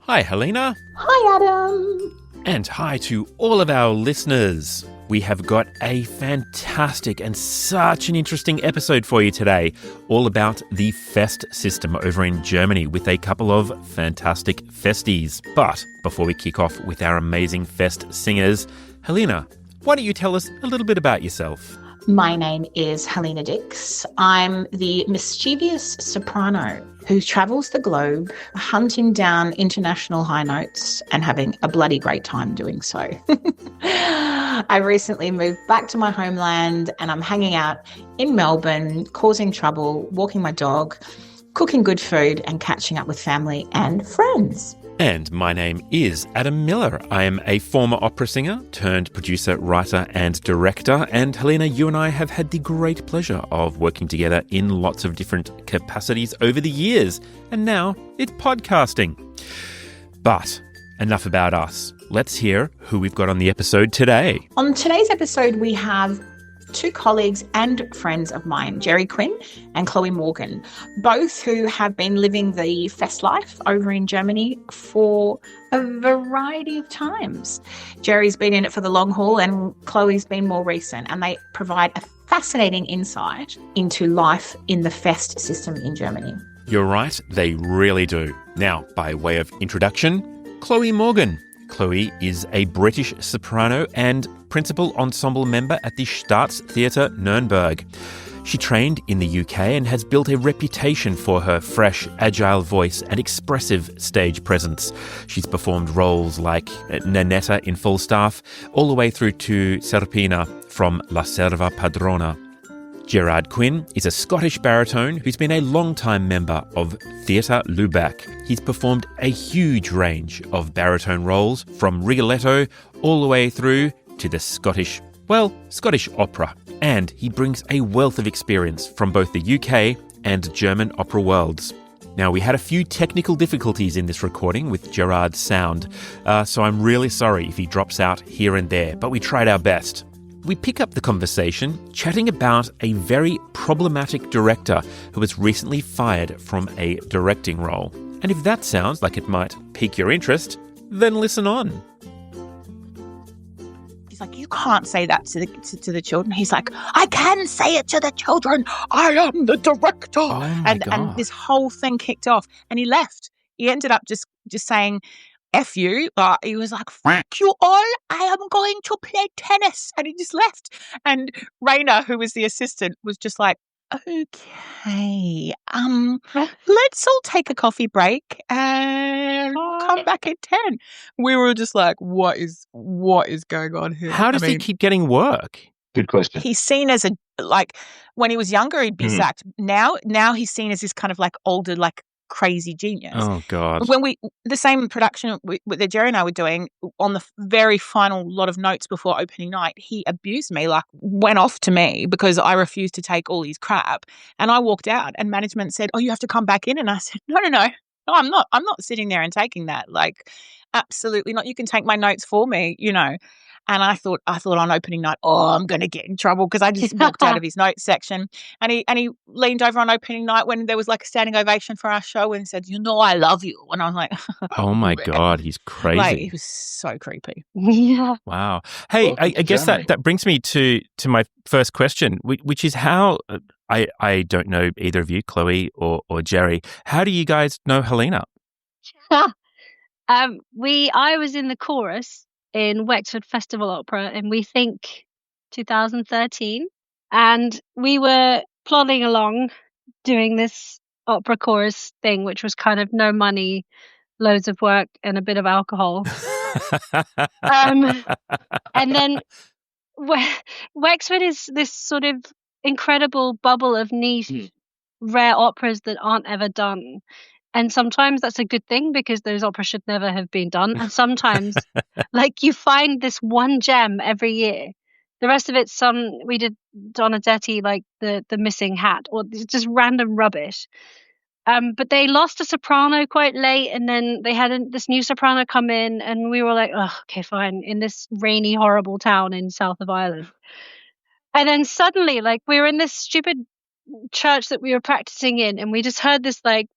Hi, Helena. Hi, Adam. And hi to all of our listeners. We have got a fantastic and such an interesting episode for you today, all about the Fest system over in Germany with a couple of fantastic festies. But before we kick off with our amazing Fest singers, Helena, why don't you tell us a little bit about yourself? My name is Helena Dix. I'm the mischievous soprano who travels the globe, hunting down international high notes and having a bloody great time doing so. I recently moved back to my homeland and I'm hanging out in Melbourne, causing trouble, walking my dog, cooking good food and catching up with family and friends. And my name is Adam Miller. I am a former opera singer turned producer, writer and director. And Helena, you and I have had the great pleasure of working together in lots of different capacities over the years. And now it's podcasting. But enough about us. Let's hear who we've got on the episode today. On today's episode, we have two colleagues and friends of mine, Gerard Quinn and Chloe Morgan, both who have been living the Fest life over in Germany for a variety of times. Jerry's been in it for the long haul and Chloe's been more recent, and they provide a fascinating insight into life in the Fest system in Germany. You're right, they really do. Now, by way of introduction, Chloe Morgan. Chloe is a British soprano and principal ensemble member at the Staatstheater Nürnberg. She trained in the UK and has built a reputation for her fresh, agile voice and expressive stage presence. She's performed roles like Nanetta in Falstaff, all the way through to Serpina from La Serva Padrona. Gerard Quinn is a Scottish baritone who's been a long-time member of Theatre Lübeck. He's performed a huge range of baritone roles, from Rigoletto all the way through to the Scottish opera. And he brings a wealth of experience from both the UK and German opera worlds. Now, we had a few technical difficulties in this recording with Gerard's sound, so I'm really sorry if he drops out here and there, but we tried our best. We pick up the conversation chatting about a very problematic director who was recently fired from a directing role. And if that sounds like it might pique your interest, then listen on. He's like, you can't say that to the children. He's like, I can say it to the children. I am the director. Oh my God. And this whole thing kicked off and he left. He ended up just saying, F you. He was like, fuck you all. I am going to play tennis. And he just left. And Raina, who was the assistant, was just like, okay, let's all take a coffee break and come back at 10. We were just like, what is going on here? How does he keep getting work? Good question. He's seen as when he was younger, he'd be sacked. Now he's seen as this kind of like older, like crazy genius. Oh God. When the same production that Jerry and I were doing, on the very final lot of notes before opening night, he abused me, like went off to me because I refused to take all his crap, and I walked out and management said, oh, you have to come back in. And I said, no, I'm not sitting there and taking that, like absolutely not. You can take my notes for me, And I thought on opening night, oh, I'm going to get in trouble because I just walked out of his notes section. And he leaned over on opening night when there was like a standing ovation for our show and said, I love you. And I was like, oh my God, he's crazy. Like, he was so creepy. Yeah. Wow. Hey, I guess that brings me to my first question, which is how, I don't know either of you, Chloe or Jerry, how do you guys know Helena? I was in the chorus in Wexford Festival Opera, and we think 2013, and we were plodding along doing this opera chorus thing, which was kind of no money, loads of work, and a bit of alcohol. And then Wexford is this sort of incredible bubble of niche, rare operas that aren't ever done. And sometimes that's a good thing because those operas should never have been done. And sometimes, like, you find this one gem every year. The rest of it's we did Donizetti, like the missing hat, or just random rubbish. But they lost a soprano quite late, and then they had this new soprano come in, and we were like, oh, okay, fine, in this rainy, horrible town in south of Ireland. And then suddenly, like, we were in this stupid church that we were practicing in, and we just heard this, like,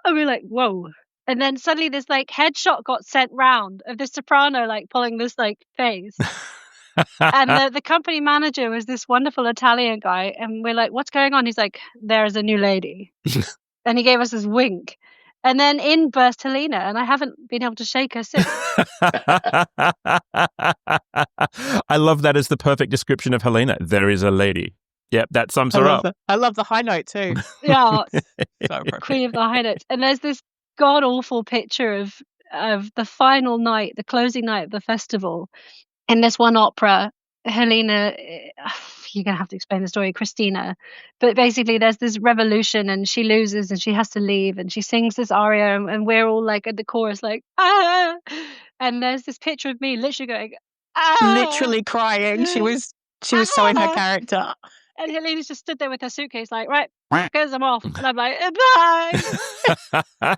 and we were like, whoa, And then suddenly this like headshot got sent round of this soprano like pulling this like face. And the company manager was this wonderful Italian guy, and we're like, "What's going on?" He's like, "There's a new lady," and he gave us this wink. And then in burst Helena, and I haven't been able to shake her since. I love that as the perfect description of Helena. There is a lady. Yep, that sums her up. I love the high note too. Yeah, So appropriate. Queen of the High Notes. And there's this god awful picture of the final night, the closing night of the festival. In this one opera, Helena, you're gonna have to explain the story, Christina. But basically, there's this revolution, and she loses, and she has to leave, and she sings this aria, and we're all like at the chorus, like ah. And there's this picture of me, literally going, ah, Literally crying. She was so in her character. And Helena's just stood there with her suitcase, like, right, because I'm off. And I'm like, bye.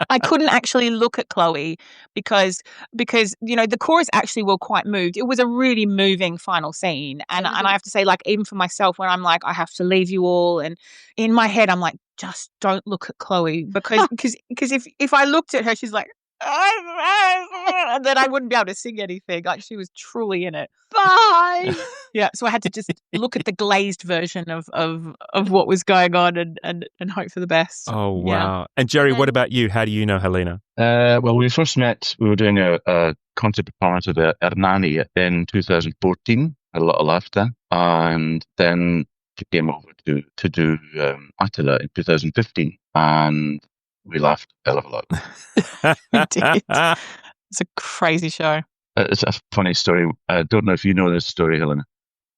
I couldn't actually look at Chloe because the chorus actually were quite moved. It was a really moving final scene, and I have to say, like, even for myself, when I'm like, I have to leave you all, and in my head I'm like, just don't look at Chloe because if I looked at her, she's like, and then I wouldn't be able to sing anything. Like, she was truly in it. Bye. Yeah, so I had to just look at the glazed version of what was going on and hope for the best. Oh, wow. Yeah. And Jerry, what about you? How do you know Helena? Well, when we first met, we were doing a concert performance of Hernani in 2014, a lot of laughter, and then she came over to do Attila in 2015, and we laughed a hell of a lot. We did. It's a crazy show. It's a funny story. I don't know if you know this story, Helena,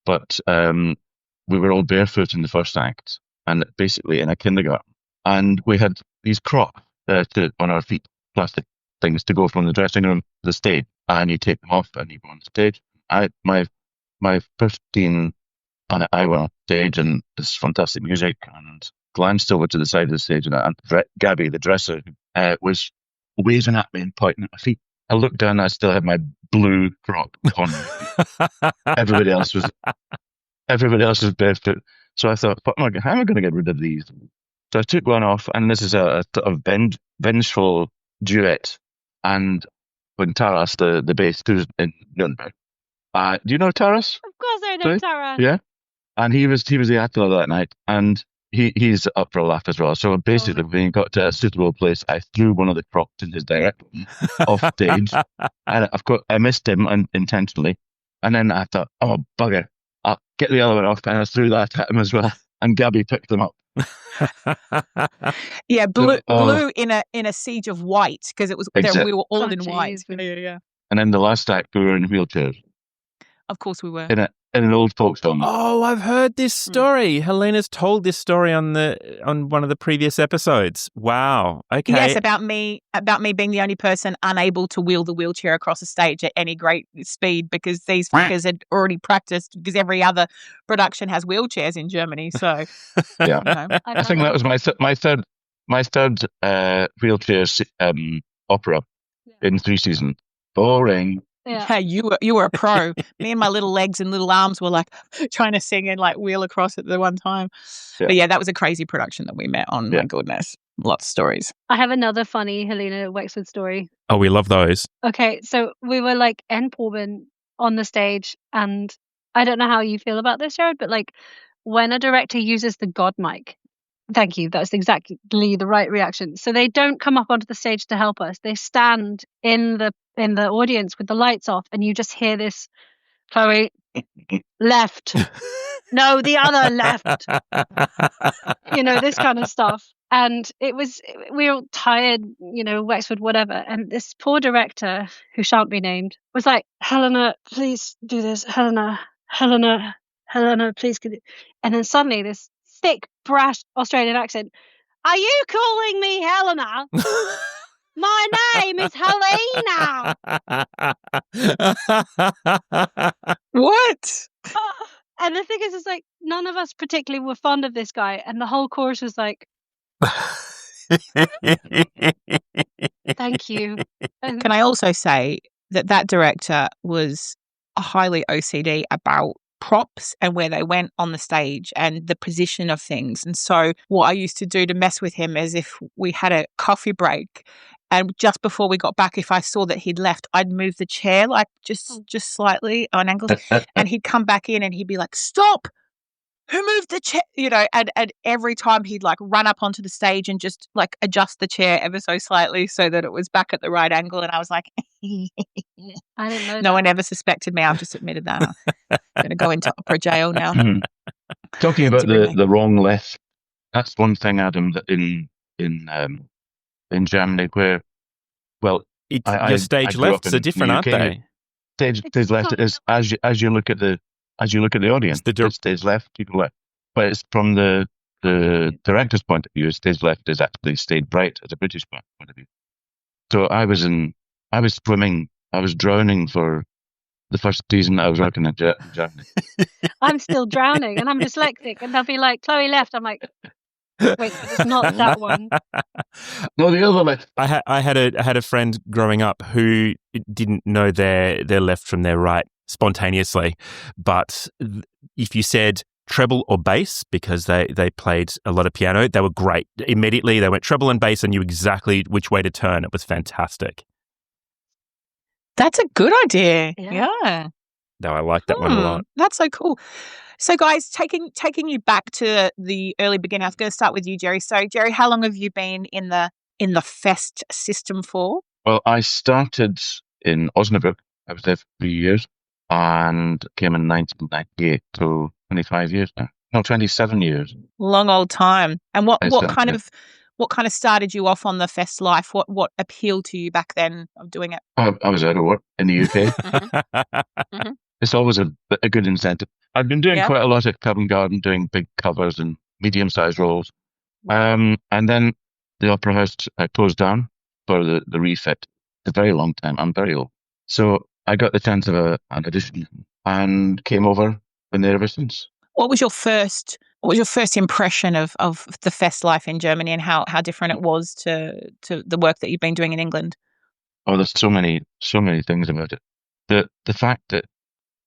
but we were all barefoot in the first act, and basically in a kindergarten, and we had these crocs on our feet, plastic things to go from the dressing room to the stage, and you take them off and you go on stage. My 15 and I went on stage, and this fantastic music, and glanced over to the side of the stage, and Gabby, the dresser, was waving at me and pointing at my feet. I looked down, and I still had my blue croc on me. Everybody else was barefoot. So I thought, how am I going to get rid of these? So I took one off, and this is a sort of vengeful duet. And when Taras, the bass, who's in Nuremberg, do you know Taras? Of course I know Taras. Yeah, and he was the Attila that night, and he's up for a laugh as well. So basically, when he got to a suitable place, I threw one of the crocs in his direction off stage, and of course I missed him intentionally. And then I thought, oh bugger, I'll get the other one off, and I threw that at him as well. And Gabby picked them up. Yeah, blue in a siege of white, because it was we were all in white. Yeah. And then the last act, we were in wheelchairs. Of course we were. In an old folk song. Oh, I've heard this story. Helena's told this story on one of the previous episodes. Wow. Okay. Yes, about me being the only person unable to wheel the wheelchair across a stage at any great speed because these fuckers had already practiced, because every other production has wheelchairs in Germany. So yeah, I think that was my third wheelchair opera in 3 seasons. Boring. Yeah. Hey, you were a pro. Me and my little legs and little arms were like trying to sing and like wheel across at the one time. Yeah. But yeah, that was a crazy production that we met on. Yeah. My goodness. Lots of stories. I have another funny Helena Wexford story. Oh, we love those. Okay, so we were like N-Porben on the stage, and I don't know how you feel about this, Gerard, but like when a director uses the God mic, thank you, that's exactly the right reaction. So they don't come up onto the stage to help us. They stand in the audience with the lights off, and you just hear this, Chloe, left. No, the other left. This kind of stuff. And we were all tired, Wexford, whatever. And this poor director, who shan't be named, was like, Helena, please do this. Helena, please. And then suddenly this thick, brash Australian accent, are you calling me Helena? My name is Helena. What? And the thing is, it's like none of us particularly were fond of this guy, and the whole chorus was like, "Thank you." Can I also say that director was highly OCD about props and where they went on the stage and the position of things. And so what I used to do to mess with him is if we had a coffee break and just before we got back, if I saw that he'd left, I'd move the chair like just slightly on angles and he'd come back in and he'd be like, stop, who moved the chair? And every time he'd like run up onto the stage and just like adjust the chair ever so slightly so that it was back at the right angle. And I was like, I didn't know no one ever suspected me. I've just admitted that. I'm going to go into opera jail now. Talking about the wrong left, that's one thing, Adam, that in Germany where, well, your stage lefts are different, aren't they? Stage left is as you look at the audience, it's stage left, people left. But it's from the director's point of view, stage left is actually stage right as a British point of view. So I was swimming, I was drowning for the first season that I was working in Germany. I'm still drowning and I'm dyslexic and they'll be like, Chloe left. I'm like, wait, it's not that one. No, the other left. I had a friend growing up who didn't know their left from their right spontaneously, but if you said treble or bass, because they played a lot of piano, they were great. Immediately they went treble and bass and knew exactly which way to turn. It was fantastic. That's a good idea. Yeah. No, I like that one a lot. That's so cool. So, guys, taking you back to the early beginning, I was going to start with you, Jerry. So, Jerry, how long have you been in the Fest system for? Well, I started in Osnabrück. I was there for 3 years and came in 1998, so 25 years now. No, 27 years. Long old time. And what kind of started you off on the Fest life? What appealed to you back then of doing it? I was out of work in the UK. It's always a good incentive. I've been doing quite a lot at Covent Garden, doing big covers and medium-sized roles. And then the Opera House closed down for the refit. It's a very long time. I'm very old. So I got the chance of an audition and came over, been there ever since. What was your first impression of the Fest life in Germany and how different it was to the work that you've been doing in England? Oh, there's so many things about it. The fact that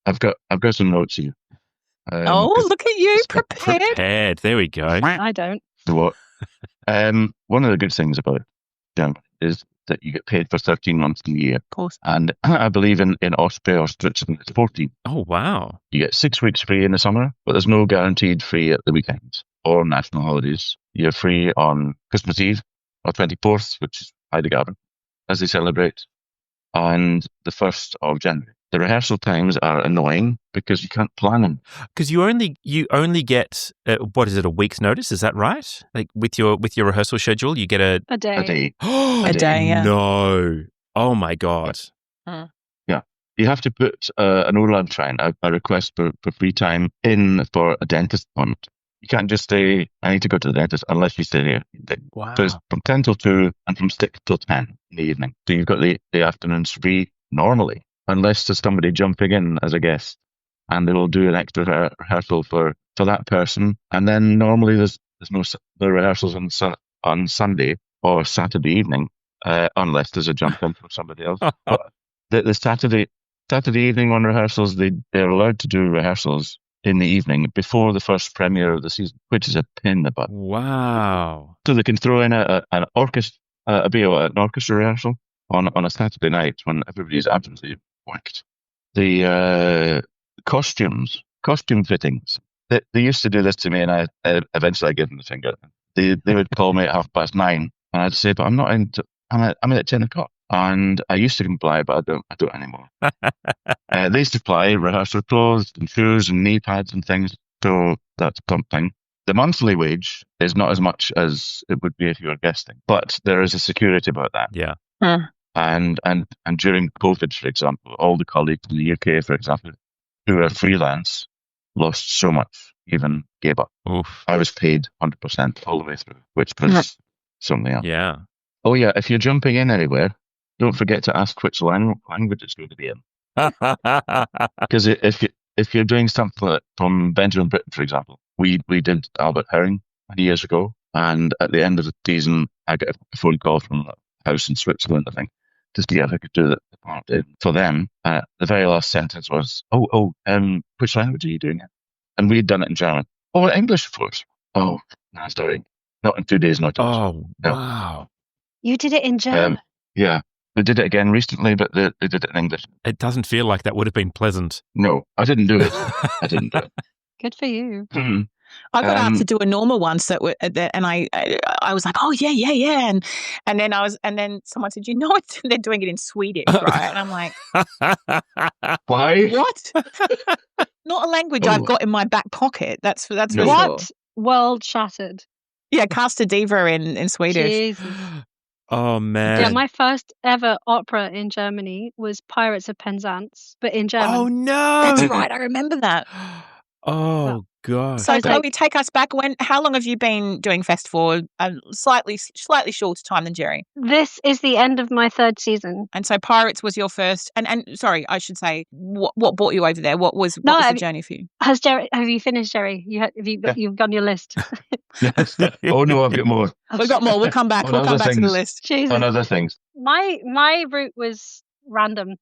I've got some notes here. Look at you, prepared. There we go. I don't. What? One of the good things about Germany is that you get paid for 13 months in a year. Of course. And I believe in Austria or Switzerland, it's 14. Oh, wow. You get 6 weeks free in the summer, but there's no guaranteed free at the weekends or national holidays. You're free on Christmas Eve or 24th, which is Heiligabend, as they celebrate, and the 1st of January. The rehearsal times are annoying because you can't plan them. Because you only get a week's notice? Is that right? Like with your rehearsal schedule, you get a day. A day. A day. Yeah. No. Oh my God. Yeah. You have to put an Urlaubschein, a request for free time in for a dentist appointment. You can't just say, I need to go to the dentist unless you stay there. Wow. So it's from 10 till 2 and from 6 till 10 in the evening. So you've got the afternoons free normally, unless there's somebody jumping in as a guest, and they will do an extra rehearsal for that person. And then normally there's no the rehearsals on Sunday or Saturday evening, unless there's a jump in from somebody else. But the Saturday evening on rehearsals, they're allowed to do rehearsals in the evening before the first premiere of the season, which is a pain in the butt. Wow! So they can throw in an orchestra rehearsal on a Saturday night when everybody's absolutely whacked. The costume fittings. They used to do this to me, and I eventually gave them the finger. They would call me at 9:30, and I'd say, "But I'm not in. I'm in at 10 o'clock." And I used to comply, but I don't anymore. They used to supply rehearsal clothes and shoes and knee pads and things. So that's something. The monthly wage is not as much as it would be if you were guesting, but there is a security about that. Yeah. And during COVID, for example, all the colleagues in the UK, for example, who are freelance, lost so much, even gave up. Oof. I was paid 100% all the way through, which was something else. Yeah. Oh yeah, if you're jumping in anywhere, don't forget to ask which language it's going to be in. Because if you're doing something from Benjamin Britten, for example, we did Albert Herring many years ago, and at the end of the season, I got a phone call from a house in Switzerland, I think, to see if I could do the part. For them, the very last sentence was, which language are you doing it? And we had done it in German. Oh, English, of course. Oh, no, sorry. Not in 2 days' notice. Oh, No. wow. You did it in German. Yeah. They did it again recently, but they did it in English. It doesn't feel like that would have been pleasant. No, I didn't do it. I didn't do it. Good for you. I got asked to do a normal once and I was like, oh yeah, and then someone said, you know, they're doing it in Swedish, right? And I'm like, Why? what? Not a language I've got in my back pocket. That's for sure. What? World shattered. Yeah, Casta Diva in Swedish. Jesus. Oh, man. Yeah, my first ever opera in Germany was Pirates of Penzance, but in German. Oh, no. That's right. I remember that. Oh, God. So, Chloe, take us back. How long have you been doing Fest for? Slightly shorter time than Jerry. This is the end of my 3rd season. And so Pirates was your first. And sorry, I should say, what brought you over there? What was the journey for you? Have you finished, Jerry? You've got your list. Yes. Oh no, I've got more. We've got more. We'll come back. We'll come back to the list. Jesus. On other things. My route was random.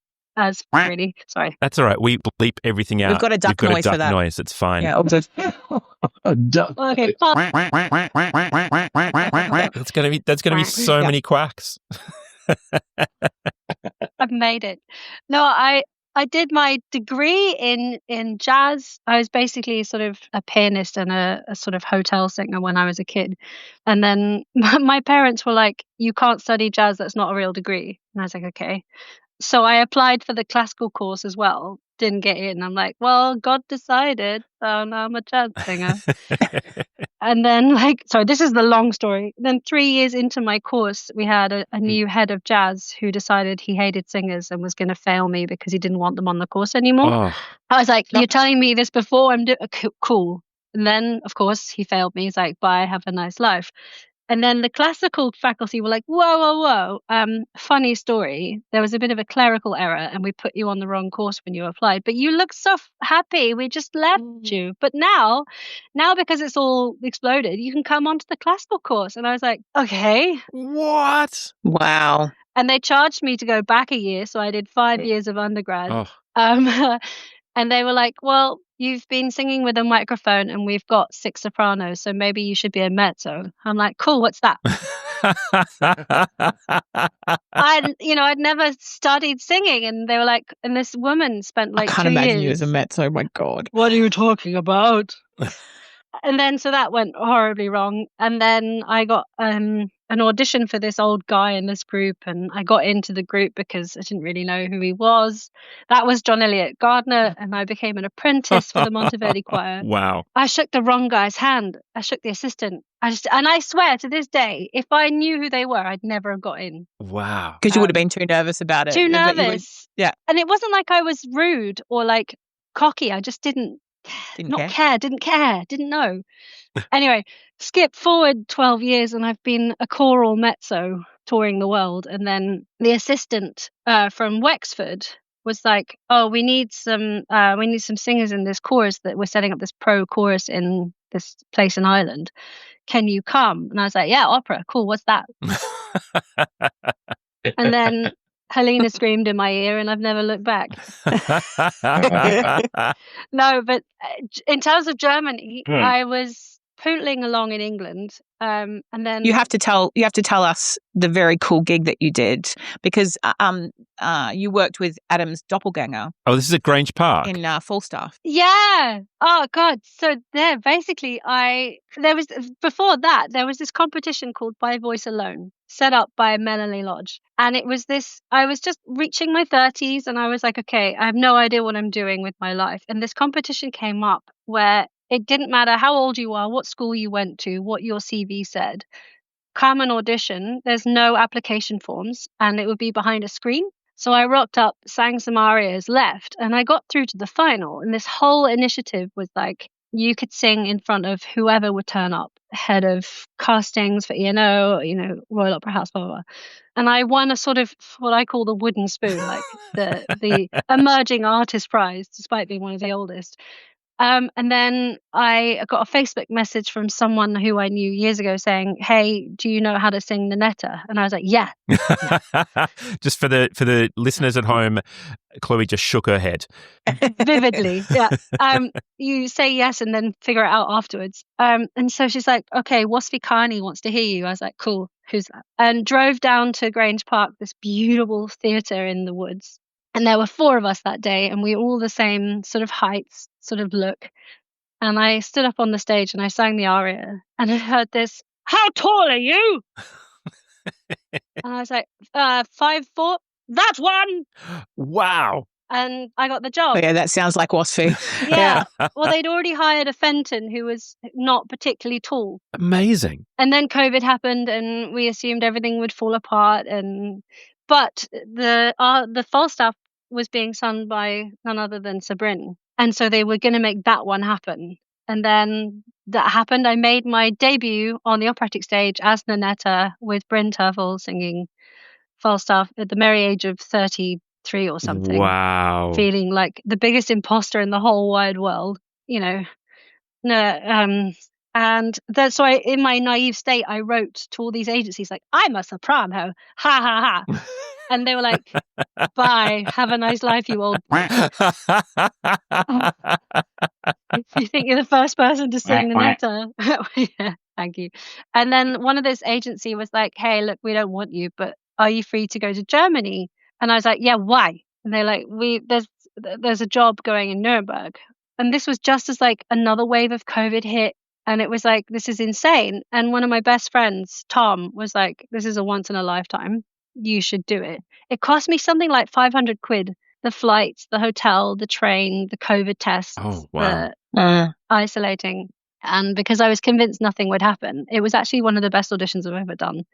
Really, sorry. That's all right. We bleep everything out. We've got a duck noise for that. Noise. It's fine. Yeah, A duck. Okay. That's gonna be so many quacks. I've made it. No, I did my degree in jazz. I was basically sort of a pianist and a sort of hotel singer when I was a kid. And then my parents were like, you can't study jazz, that's not a real degree. And I was like, okay. So I applied for the classical course as well. Didn't get in. I'm like, well, God decided. So now I'm a jazz singer. And then, sorry, this is the long story. Then 3 years into my course, we had a new head of jazz who decided he hated singers and was going to fail me because he didn't want them on the course anymore. Oh. I was like, you're telling me this before I'm cool. And then, of course, he failed me. He's like, bye, have a nice life. And then the classical faculty were like, whoa. Funny story. There was a bit of a clerical error and we put you on the wrong course when you applied. But you look so happy. We just left you. But now because it's all exploded, you can come onto the classical course. And I was like, okay. What? Wow. And they charged me to go back a year. So I did 5 years of undergrad. Oh. And they were like, well, you've been singing with a microphone and we've got 6 sopranos, so maybe you should be a mezzo. I'm like, cool, what's that? I'd never studied singing, and they were like, and this woman spent like 2 years. I can't imagine you as a mezzo, my God. What are you talking about? And then so that went horribly wrong. And then I got an audition for this old guy in this group, and I got into the group because I didn't really know who he was. That was John Elliott Gardner, and I became an apprentice for the Monteverdi Choir. Wow. I shook the wrong guy's hand. I shook the assistant. And I swear to this day, if I knew who they were, I'd never have got in. Wow. Because you would have been too nervous about it. Too nervous. Yeah. And it wasn't like I was rude or like cocky. I just didn't care, didn't know. Anyway, skip forward 12 years and I've been a choral mezzo touring the world. And then the assistant from Wexford was like, oh, we need some singers in this chorus that we're setting up this pro chorus in this place in Ireland. Can you come? And I was like, yeah, opera. Cool. What's that? And then Helena screamed in my ear and I've never looked back. No, but in terms of Germany, I was pootling along in England. And then you have to tell us the very cool gig that you did, because you worked with Adam's doppelganger. Oh, this is at Grange Park in Falstaff. Yeah. Oh God. So there, basically, before that there was this competition called By Voice Alone, set up by Melanie Lodge, and it was this. I was just reaching my 30s, and I was like, okay, I have no idea what I'm doing with my life. And this competition came up where it didn't matter how old you are, what school you went to, what your CV said. Come and audition. There's no application forms, and it would be behind a screen. So I rocked up, sang some arias, left, and I got through to the final. And this whole initiative was like, you could sing in front of whoever would turn up, head of castings for E&O, Royal Opera House, blah, blah, blah. And I won a sort of what I call the wooden spoon, like the emerging artist prize, despite being one of the oldest. And then I got a Facebook message from someone who I knew years ago saying, "Hey, do you know how to sing Nanetta?" And I was like, "Yeah." Just for the listeners at home, Chloe just shook her head. Vividly. Yeah. You say yes and then figure it out afterwards. And so she's like, "Okay, Wasfikani wants to hear you." I was like, "Cool, who's that?" And drove down to Grange Park, this beautiful theatre in the woods. And there were 4 of us that day, and we were all the same sort of heights, sort of look. And I stood up on the stage and I sang the aria, and I heard this, "How tall are you?" And I was like, 5'4". That one. Wow. And I got the job. Oh, yeah, that sounds like Wasfi. Yeah. Well, they'd already hired a Fenton who was not particularly tall. Amazing. And then COVID happened, and we assumed everything would fall apart. But the Falstaff was being sung by none other than Sabrin, and so they were going to make that one happen. And then that happened. I made my debut on the operatic stage as Nanetta with Bryn Terfel singing Falstaff at the merry age of 33 or something. Wow. Feeling like the biggest imposter in the whole wide world, you know. No, and that's why in my naive state, I wrote to all these agencies like, "I'm a soprano, ha ha ha," and they were like, "Bye, have a nice life, you old." If you think you're the first person to sing Nanetta, yeah, thank you. And then one of this agency was like, "Hey, look, we don't want you, but are you free to go to Germany?" And I was like, "Yeah, why?" And they're like, "There's a job going in Nuremberg." And this was just as like another wave of COVID hit. And it was like, this is insane. And one of my best friends, Tom, was like, "This is a once in a lifetime. You should do it." It cost me something like 500 quid. The flights, the hotel, the train, the COVID tests, Oh, wow. the isolating. And because I was convinced nothing would happen, it was actually one of the best auditions I've ever done.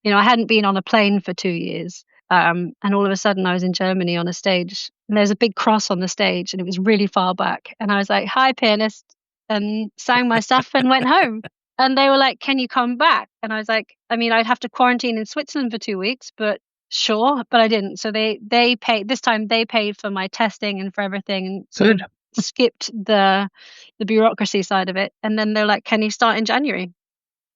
You know, I hadn't been on a plane for 2 years. And all of a sudden I was in Germany on a stage, and there's a big cross on the stage, and it was really far back. And I was like, "Hi, pianist," and sang my stuff and went home. And they were like, "Can you come back?" And I was like, I mean, I'd have to quarantine in Switzerland for 2 weeks, but sure. But I didn't. So they paid this time. They paid for my testing and for everything, and sort of skipped the bureaucracy side of it. And then they're like, "Can you start in January?"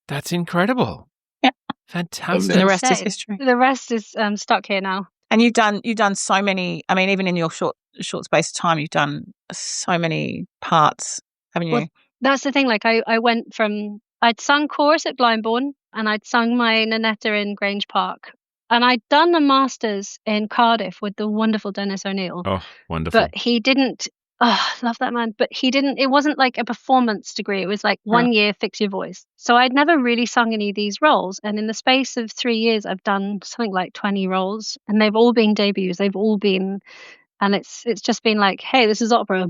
That's incredible. Yeah. Fantastic. And the rest is history. The rest is stuck here now. And you've done so many. I mean, even in your short space of time, you've done so many parts, haven't you? Well, that's the thing. Like I went from, I'd sung chorus at Glyndebourne, and I'd sung my Nanetta in Grange Park, and I'd done a master's in Cardiff with the wonderful Dennis O'Neill. Oh, wonderful. But he didn't. Oh, love that man. But he didn't. It wasn't like a performance degree. It was like 1 year, fix your voice. So I'd never really sung any of these roles. And in the space of 3 years, I've done something like 20 roles, and they've all been debuts. They've all been, and it's just been like, hey, this is opera.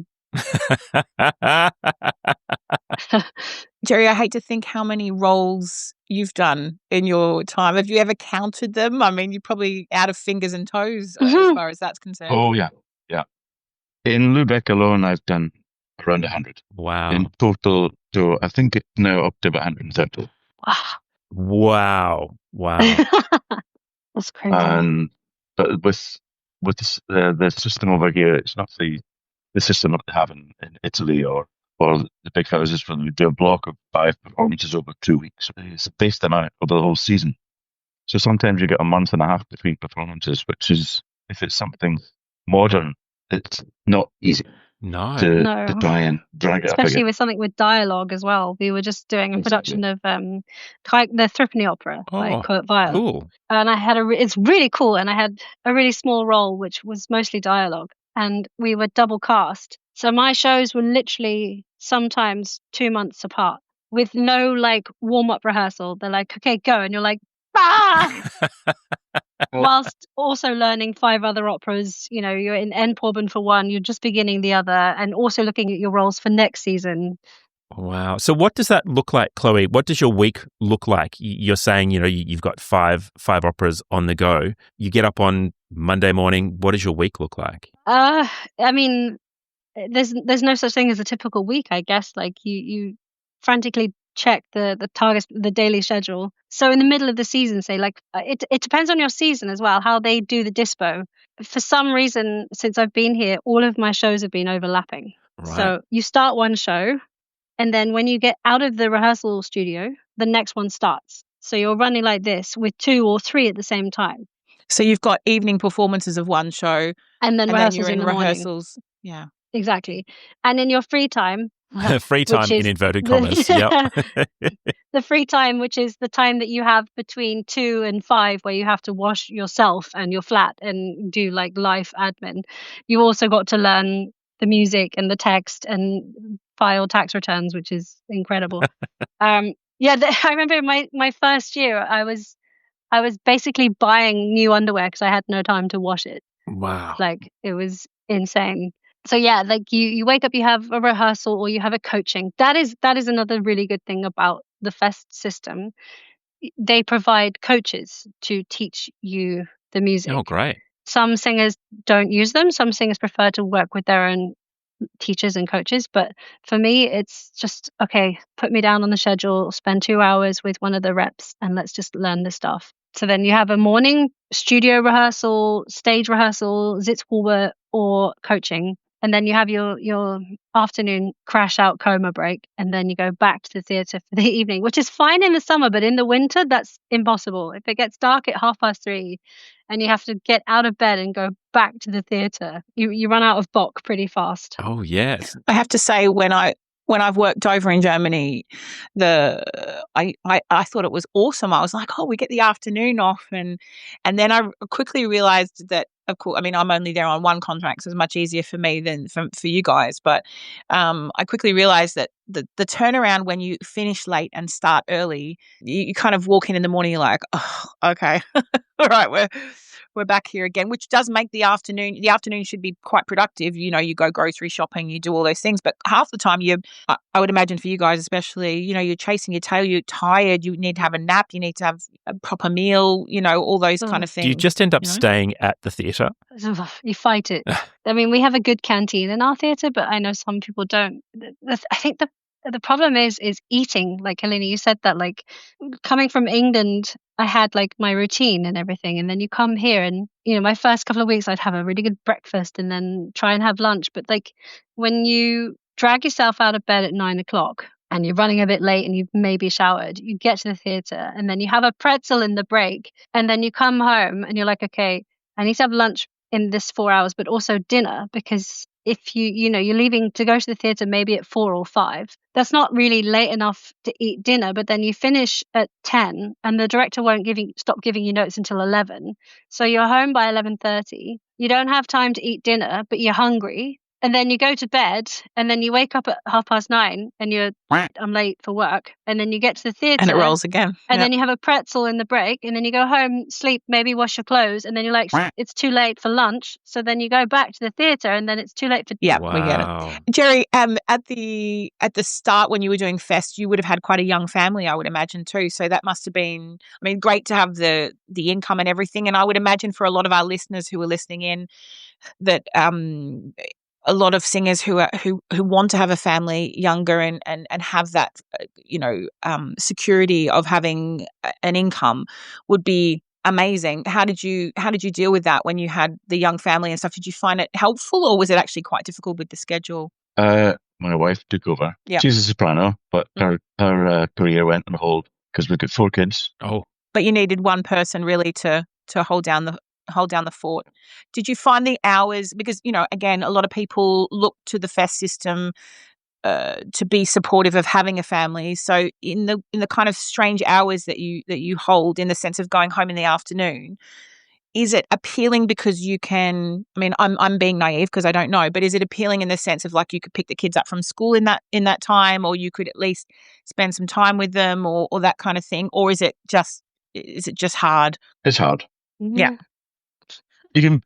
Jerry, I hate to think how many roles you've done in your time. Have you ever counted them? I mean, you're probably out of fingers and toes as far as that's concerned. Oh, yeah. In Lubeck alone, I've done around 100. Wow. In total, so I think it's now up to about 130. Wow. That's crazy. But with the system over here, it's not the system that they have in Italy or the big houses where we do a block of 5 performances over 2 weeks. They space them out over the whole season. So sometimes you get a month and a half between performances, which is, if it's something modern, it's not easy to try and drag it up again. Especially with something with dialogue as well. We were just doing a production of the Threepenny Opera by Kurt Weill. Cool. And I had it's really cool. And I had a really small role, which was mostly dialogue. And we were double cast. So my shows were literally sometimes 2 months apart with no like warm-up rehearsal. They're like, "Okay, go." And you're like, "Ah!" Whilst also learning 5 other operas. You know, you're in Endproben for one, you're just beginning the other, and also looking at your roles for next season. Wow. So what does that look like, Chloe? What does your week look like? You're saying, you know, you've got five operas on the go. You get up on Monday morning. What does your week look like? I mean, there's no such thing as a typical week, I guess. Like you frantically check the targets, the daily schedule. So in the middle of the season, say, like, it depends on your season as well, how they do the dispo. For some reason, since I've been here, all of my shows have been overlapping. Right. So you start one show, and then when you get out of the rehearsal studio, the next one starts. So you're running like this with 2 or 3 at the same time. So you've got evening performances of one show, And then and then rehearsals you're in in the morning. rehearsals. Yeah. Exactly. And in your free time, Free time which in is inverted commas. Yep. the free time, which is the time that you have between 2 and 5, where you have to wash yourself and your flat and do like life admin. You also got to learn the music and the text and file tax returns, which is incredible. I remember my first year, I was basically buying new underwear because I had no time to wash it. Wow. Like, it was insane. So yeah, like you wake up, you have a rehearsal or you have a coaching. That is another really good thing about the Fest system. They provide coaches to teach you the music. Oh, great. Some singers don't use them. Some singers prefer to work with their own teachers and coaches. But for me, it's just, okay, put me down on the schedule, spend 2 hours with one of the reps, and let's just learn the stuff. So then you have a morning studio rehearsal, stage rehearsal, Sitzprobe, or coaching. And then you have your afternoon crash out coma break. And then you go back to the theatre for the evening, which is fine in the summer. But in the winter, that's impossible. If it gets dark at 3:30 and you have to get out of bed and go back to the theatre, you run out of Bach pretty fast. Oh, yes. I have to say, when I've worked over in Germany, I thought it was awesome. I was like, oh, we get the afternoon off, and then I quickly realized that, of course, I mean, I'm only there on one contract, so it's much easier for me than for you guys. But I quickly realized that the turnaround when you finish late and start early, you kind of walk in the morning, you're like, oh, okay, all right, we're back here again, which does make the afternoon should be quite productive. You know, you go grocery shopping, you do all those things, but half the time I would imagine for you guys especially, you know, you're chasing your tail, you're tired, you need to have a nap, you need to have a proper meal, you know, all those kind of things. Do you just end up you know? staying at the theatre? You fight it. I mean, we have a good canteen in our theatre, but I know some people don't. I think the problem is eating. Like, Helena, you said that, like, coming from England, I had like my routine and everything, and then you come here and, you know, my first couple of weeks I'd have a really good breakfast and then try and have lunch. But like, when you drag yourself out of bed at 9 o'clock and you're running a bit late and you've maybe showered, you get to the theatre and then you have a pretzel in the break, and then you come home and you're like, okay, I need to have lunch in this 4 hours, but also dinner, because if you're leaving to go to the theatre maybe at 4 or 5, that's not really late enough to eat dinner. But then you finish at 10 and the director won't stop giving you notes until 11. So you're home by 11:30. You don't have time to eat dinner, but you're hungry. And then you go to bed and then you wake up at 9:30 and I'm late for work. And then you get to the theatre and it rolls again. and then you have a pretzel in the break, and then you go home, sleep, maybe wash your clothes, and then you're like, it's too late for lunch. So then you go back to the theatre, and then it's too late for Yeah, Wow. we get it. Jerry, at the start when you were doing Fest, you would have had quite a young family, I would imagine too. So that must have been, I mean, great to have the income and everything. And I would imagine for a lot of our listeners who are listening in that a lot of singers who want to have a family younger and have that security of having an income would be amazing. How did you deal with that when you had the young family and stuff? Did you find it helpful, or was it actually quite difficult with the schedule? My wife took over. Yeah. She's a soprano, but her career went on hold because we've got 4 kids. Oh, But you needed one person really to hold down the fort. Did you find the hours, because, you know, again, a lot of people look to the Fest system to be supportive of having a family. So in the kind of strange hours that you hold, in the sense of going home in the afternoon, is it appealing because you can, I mean, I'm being naive because I don't know, but is it appealing in the sense of, like, you could pick the kids up from school in that time, or you could at least spend some time with them, or that kind of thing? Or is it just hard? It's hard. Yeah. You can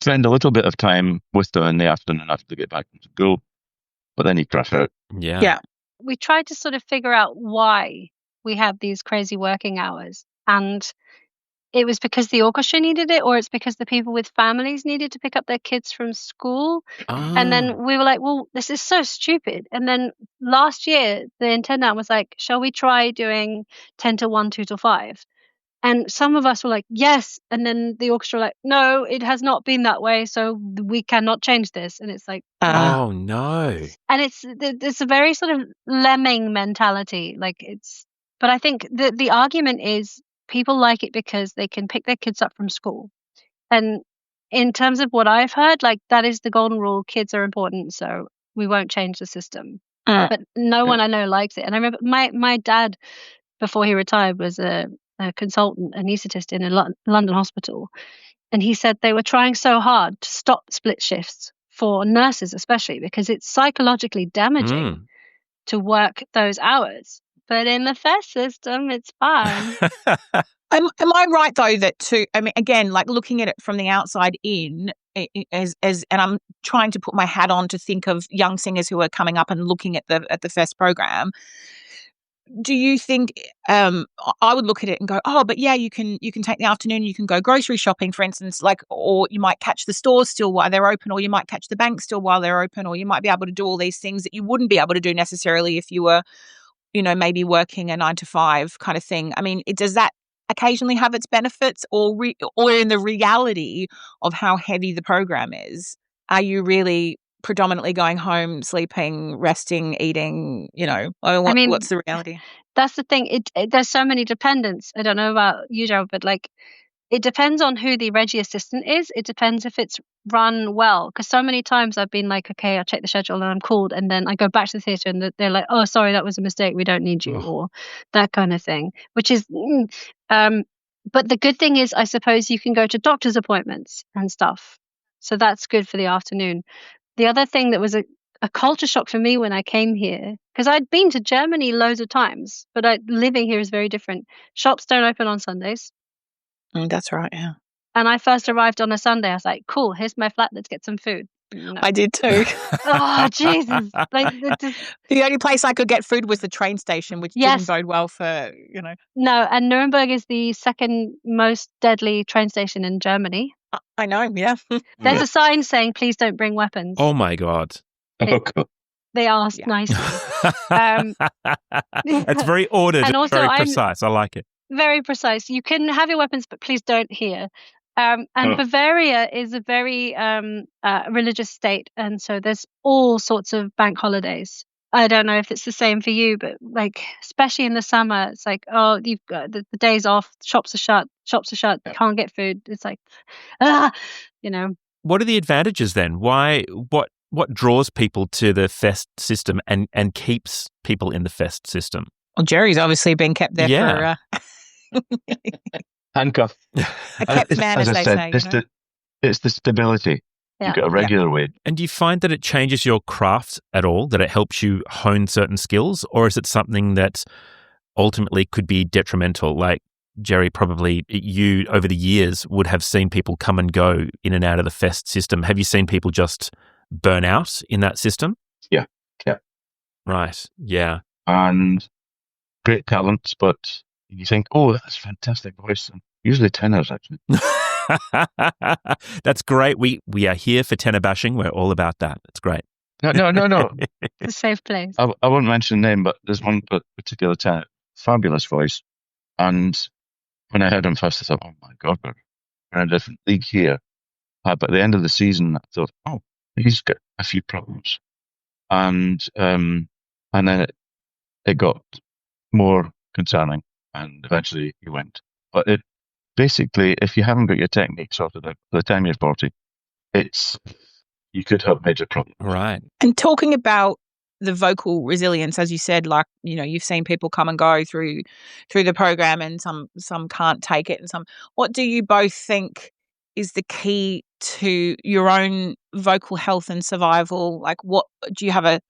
spend a little bit of time with them in the afternoon after they get back from school, but then you crash out. yeah. Yeah. We tried to sort of figure out why we have these crazy working hours, and it was because the orchestra needed it, or it's because the people with families needed to pick up their kids from school. And then we were like, well, this is so stupid. And then last year, the intendant was like, shall we try doing 10 to 1, 2 to 5? And some of us were like, yes. And then the orchestra were like, no, it has not been that way. So we cannot change this. And it's like, Oh, no. and it's a very sort of lemming mentality. But I think the argument is people like it because they can pick their kids up from school. And in terms of what I've heard, like that is the golden rule. Kids are important. So we won't change the system. But no one I know likes it. And I remember my dad, before he retired, was a consultant anaesthetist in a London hospital. And he said they were trying so hard to stop split shifts for nurses, especially because it's psychologically damaging to work those hours. But in the FES system, it's fine. Am I right though again, like looking at it from the outside in, and I'm trying to put my hat on to think of young singers who are coming up and looking at the FES program. Do you think I would look at it and go, oh, but yeah, you can take the afternoon, you can go grocery shopping, for instance, or you might catch the stores still while they're open, or you might catch the bank still while they're open, or you might be able to do all these things that you wouldn't be able to do necessarily if you were, maybe working a 9 to 5 kind of thing. I mean, does that occasionally have its benefits, or in the reality of how heavy the program is, are you really predominantly going home, sleeping, resting, eating, what's the reality? That's the thing. There's so many dependents. I don't know about you, Gerard, but it depends on who the Reggie assistant is. It depends if it's run well. Because so many times I've been like, okay, I'll check the schedule and I'm called. And then I go back to the theatre and they're like, oh, sorry, that was a mistake. We don't need you, or that kind of thing, which is, but the good thing is, I suppose you can go to doctor's appointments and stuff. So that's good for the afternoon. The other thing that was a culture shock for me when I came here, because I'd been to Germany loads of times, but living here is very different. Shops don't open on Sundays. That's right, yeah. And I first arrived on a Sunday. I was like, cool, here's my flat. Let's get some food. No. I did too. Oh, Jesus. The only place I could get food was the train station, which didn't bode well for, No, and Nuremberg is the second most deadly train station in Germany. I know, yeah. There's a sign saying, please don't bring weapons. Oh, my God. They asked nicely. It's very ordered and also very precise. I like it. Very precise. You can have your weapons, but please don't here. And Bavaria is a very religious state. And so there's all sorts of bank holidays. I don't know if it's the same for you, but especially in the summer, it's like, oh, you've got the days off, shops are shut, can't get food. It's like, What are the advantages then? What draws people to the FES system and keeps people in the FES system? Well, Jerry's obviously been kept there for... handcuffed. A kept man, as they say. It's the stability. Yeah. You've got a regular wage. And do you find that it changes your craft at all, that it helps you hone certain skills, or is it something that ultimately could be detrimental? Like, Jerry, probably you over the years would have seen people come and go in and out of the FES system. Have you seen people just burn out in that system? Yeah. Right, yeah. And great talents, but you think, oh, that's a fantastic voice. And usually tenors, actually. That's great. We are here for tenor bashing. We're all about that. That's great. No. It's a safe place. I won't mention the name, but there's one particular tenor, fabulous voice. And when I heard him first, I thought, oh my God, we're in a different league here. But at the end of the season, I thought, oh, he's got a few problems. And then it got more concerning, and eventually he went. But it basically, if you haven't got your technique sorted out by the time you're 40, you could have major problems. Right. And talking about the vocal resilience, as you said, you've seen people come and go through the program, and some can't take it, and some. What do you both think is the key to your own vocal health and survival? Like, what do you have a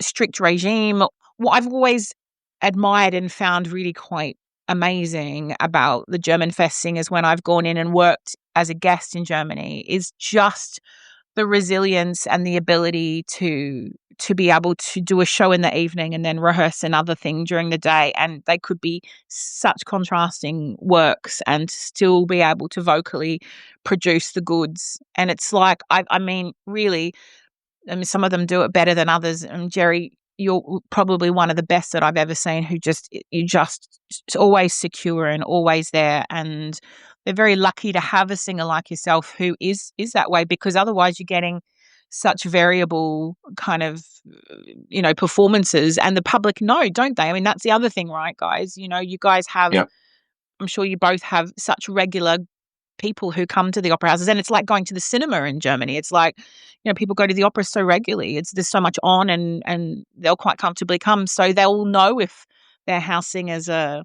strict regime? What I've always admired and found really quite amazing about the German FES singers when I've gone in and worked as a guest in Germany is just the resilience and the ability to be able to do a show in the evening and then rehearse another thing during the day, and they could be such contrasting works and still be able to vocally produce the goods. And it's like, I mean, really, some of them do it better than others. And Jerry, you're probably one of the best that I've ever seen, you're just always secure and always there. And they're very lucky to have a singer like yourself who is that way, because otherwise you're getting such variable kind of, performances, and the public know, don't they? I mean, that's the other thing, right, guys? You guys have, Yeah. I'm sure you both have such regular people who come to the opera houses, and it's like going to the cinema in Germany. It's like, people go to the opera so regularly. There's so much on, and they'll quite comfortably come, so they'll know if their house singers are,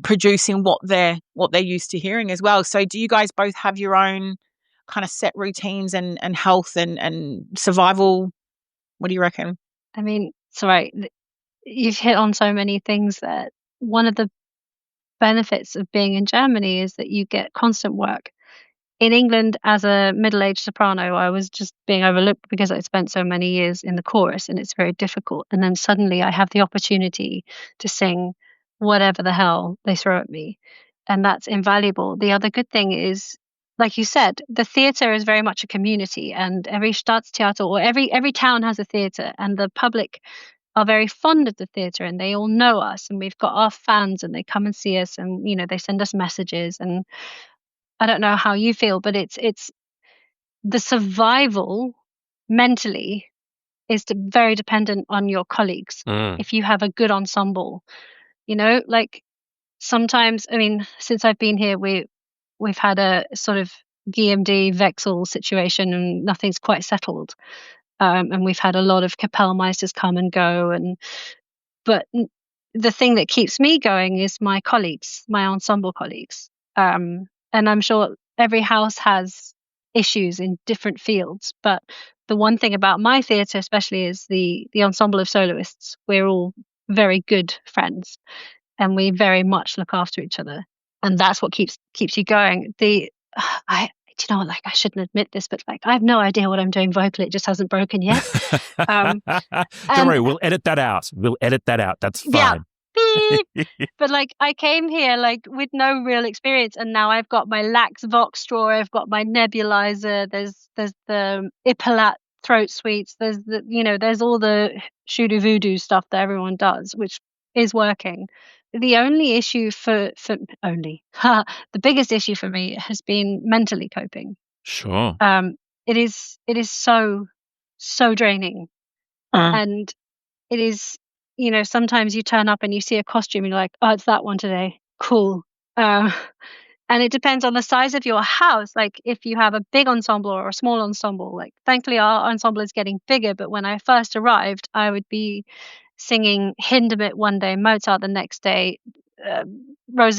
producing what they're used to hearing as well. So, do you guys both have your own kind of set routines and health and survival? What do you reckon? I mean, sorry, you've hit on so many things that one of the benefits of being in Germany is that you get constant work. In England, as a middle-aged soprano, I was just being overlooked because I spent so many years in the chorus, and it's very difficult. And then suddenly I have the opportunity to sing whatever the hell they throw at me, and that's invaluable. The other good thing is, like you said, the theatre is very much a community, and every Staatstheater, or every town has a theatre, and the public are very fond of the theatre, and they all know us, and we've got our fans, and they come and see us, and they send us messages. And I don't know how you feel, but it's the survival mentally is very dependent on your colleagues. If you have a good ensemble, like sometimes, I mean, since I've been here, we've had a sort of GMD Vexel situation, and nothing's quite settled. And we've had a lot of Kapellmeisters come and go, but the thing that keeps me going is my colleagues, my ensemble colleagues. And I'm sure every house has issues in different fields, but the one thing about my theatre especially is the ensemble of soloists. We're all very good friends, and we very much look after each other, and that's what keeps you going. Like, I shouldn't admit this, but like, I have no idea what I'm doing vocally. It just hasn't broken yet. Don't worry, we'll edit that out. That's fine. Yeah, beep. But like, I came here like with no real experience, and now I've got my Lax Vox straw, I've got my nebulizer, there's the Ipalat throat sweets, there's there's all the shoo-doo voodoo stuff that everyone does, which is working. The only issue the biggest issue for me has been mentally coping. Sure. It is so draining. And it is, sometimes you turn up and you see a costume and you're like, oh, it's that one today. Cool. And it depends on the size of your house. Like if you have a big ensemble or a small ensemble, like thankfully our ensemble is getting bigger. But when I first arrived, I would be singing Hindemith one day, Mozart the next day, Fledermaus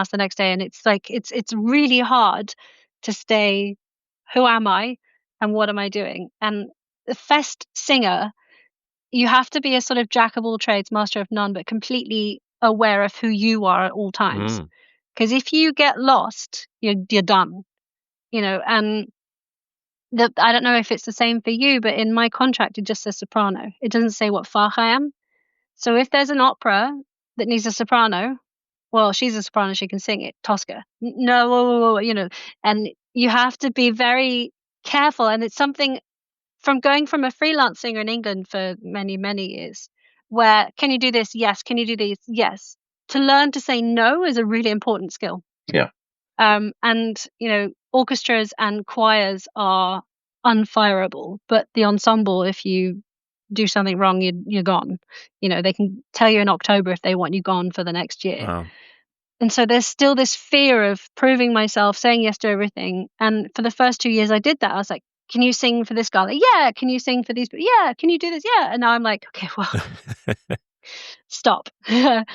the next day. And it's like, it's really hard to stay, who am I and what am I doing? And the fest singer, you have to be a sort of jack of all trades, master of none, but completely aware of who you are at all times. Because if you get lost, you're done, and I don't know if it's the same for you, but in my contract, it just says soprano. It doesn't say what Fach I am. So if there's an opera that needs a soprano, well, she's a soprano, she can sing it, Tosca. No, and you have to be very careful. And it's something from going from a freelance singer in England for many, many years, where can you do this? Yes. Can you do this? Yes. To learn to say no is a really important skill. Yeah. And, orchestras and choirs are unfireable, but the ensemble, if you do something wrong, you're gone. They can tell you in October if they want you gone for the next year. Wow. And so there's still this fear of proving myself, saying yes to everything. And for the first 2 years I did that. I was like, can you sing for this gala? Yeah. Can you sing for these? Yeah. Can you do this? Yeah. And now I'm like, okay, well, stop. And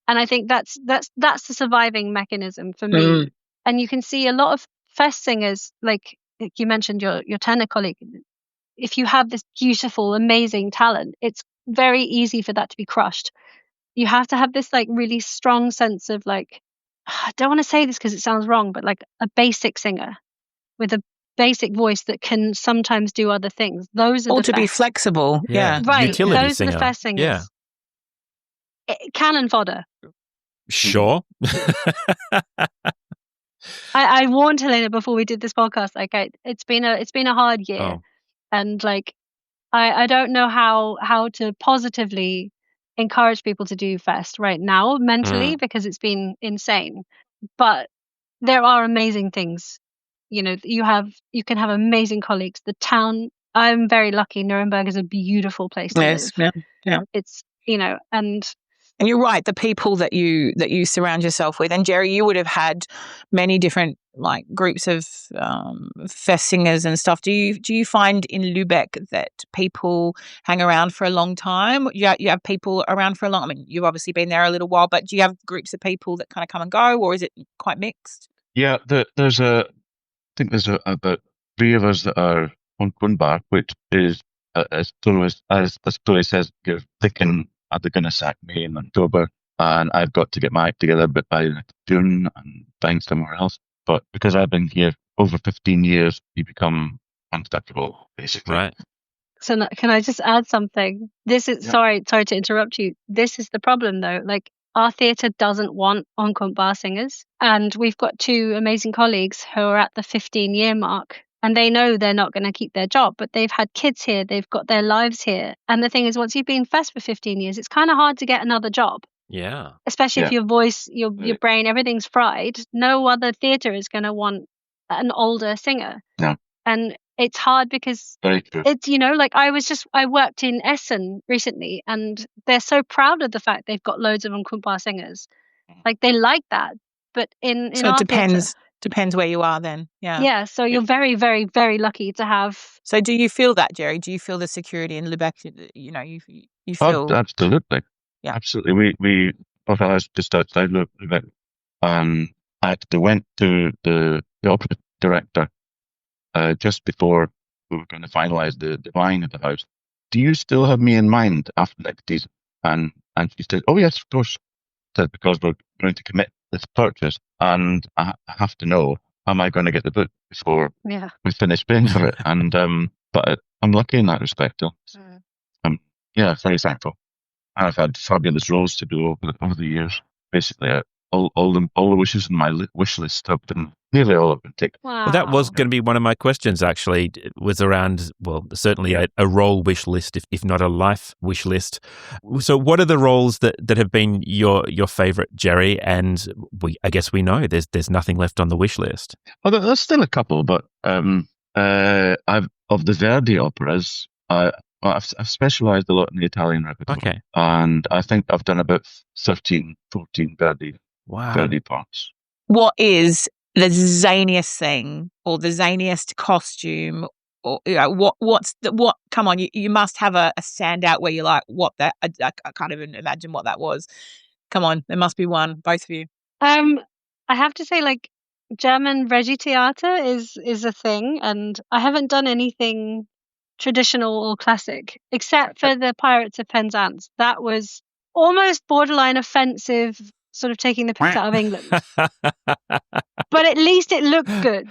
I think that's the surviving mechanism for me. And you can see a lot of fest singers, like you mentioned your tenor colleague. If you have this beautiful, amazing talent, it's very easy for that to be crushed. You have to have this like really strong sense of like, I don't want to say this because it sounds wrong, but like a basic singer with a basic voice that can sometimes do other things. Those are or to be flexible. Yeah. Right. Utility Those singer. are the fest singers. Yeah. Cannon fodder. Sure. I warned Helena before we did this podcast. Like, it's been a hard year, and like I don't know how to positively encourage people to do Fest right now mentally because it's been insane. But there are amazing things. You know, you can have amazing colleagues. The town, I'm very lucky. Nuremberg is a beautiful place to Yes, live. yeah. It's, you know, and you're right, the people that you surround yourself with. And Jerry, you would have had many different like groups of fest singers and stuff. Do you find in Lübeck that people hang around for a long time? You have people around for a long. I mean, you've obviously been there a little while, but do you have groups of people that kind of come and go, or is it quite mixed? Yeah, there's about 3 of us that are on Quinn, which is as the story says, you're thinking they're going to sack me in October, and I've got to get my act together, but by June and find somewhere else. But because I've been here over 15 years, you become unstuckable, basically. Right. So can I just add something? This is sorry to interrupt you. This is the problem though. Like our theatre doesn't want on-comp bar singers, and we've got 2 amazing colleagues who are at the 15-year mark, and they know they're not going to keep their job, but they've had kids here, they've got their lives here. And the thing is, once you've been Fest for 15 years, it's kind of hard to get another job. Yeah. Especially if your voice, your brain, everything's fried. No other theatre is going to want an older singer. No. And it's hard because it's, you know, like I worked in Essen recently, and they're so proud of the fact they've got loads of on-comp bar singers. Like they like that. But in so our it depends where you are then. Yeah. Yeah. So you're very, very, very lucky to have. So do you feel that, Jerry? Do you feel the security in Lübeck? You know, you feel. Oh, absolutely. Yeah. Absolutely. I was just outside Lübeck. I went to the opera director just before we were going to finalise the buying of the house. Do you still have me in mind after next season? And she said, oh yes, of course. I said, because we're going to commit this purchase, and I have to know, am I going to get the book before we finish paying for it? And but I'm lucky in that respect. Though. Very thankful. And I've had fabulous roles to do over the years. Basically, all the wishes in my wish list have been nearly all have been taken. Wow. Well, that was going to be one of my questions. Actually, it was around certainly a role wish list, if not a life wish list. So, what are the roles that have been your favourite, Jerry? And I guess we know there's nothing left on the wish list. Well, there's still a couple, but of the Verdi operas, I've specialised a lot in the Italian repertoire. Okay. And I think I've done about 13, 14 Verdi parts. What is the zaniest thing or the zaniest costume? Or what? Come on, you must have a standout where you're like, what that? I can't even imagine what that was. Come on, there must be one. Both of you. I have to say, like, German Regie-Theater is a thing, and I haven't done anything traditional or classic except for the Pirates of Penzance. That was almost borderline offensive, sort of taking the piss out of England. But at least it looked good.